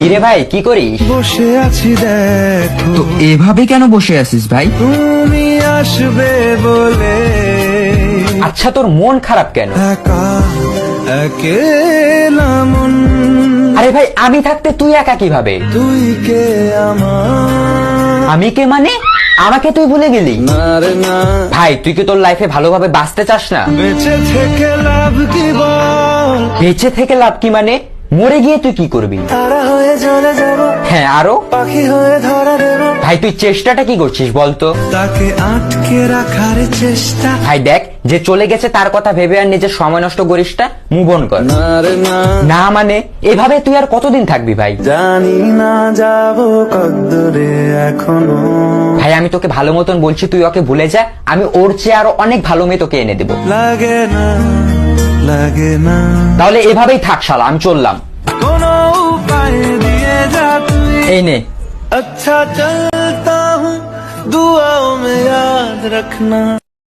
কিরে ভাই কি করিস? বসে আছি দেখো, তো এভাবে কেন বসে আছিস ভাই? তুমি আসবে বলে আচ্ছা তোর মন খারাপ কেন? একা একেলা মন, আরে ভাই আমি থাকতে তুই একা কিভাবে? তুই কে আমার? আমি কে মানে? আমাকে তুই ভুলে গেলি? না রে না, ভাই তুই কি তোর লাইফে ভালোভাবে বাঁচতে চাস না? বেঁচে থেকে লাভ কি বল? বেঁচে থেকে লাভ কি মানে? মরে গিয়ে তুই কি করবি? তারা হয়ে চলে যাব, হ্যাঁ আরো? পাখি হয়ে ধরা দেব, ভাই তুই চেষ্টাটা কি করছিস বলতো? তাকে আটকে রাখার চেষ্টা। ভাই দেখ, যে চলে গেছে তার কথা ভেবে আর নিজের সময় নষ্ট করিস না, মুভ অন কর। না রে না, না মানে এভাবে তুই আর কতদিন থাকবি ভাই? জানি না যাব কদ্দুরে এখনো। ভাই আমি তোকে ভালো মতন বলছি, তুই ওকে ভুলে যা, আমি ওর চেয়ে আরো অনেক ভালো মেয়ে তোকে এনে দেবো। লাগে না, লাগে না, তাহলে এভাবেই থাক শালা, আমি চললাম। কোনো উপায় দিয়ে যা তুই। এই নে। अच्छा चलता हूँ, दुआओं में याद रखना।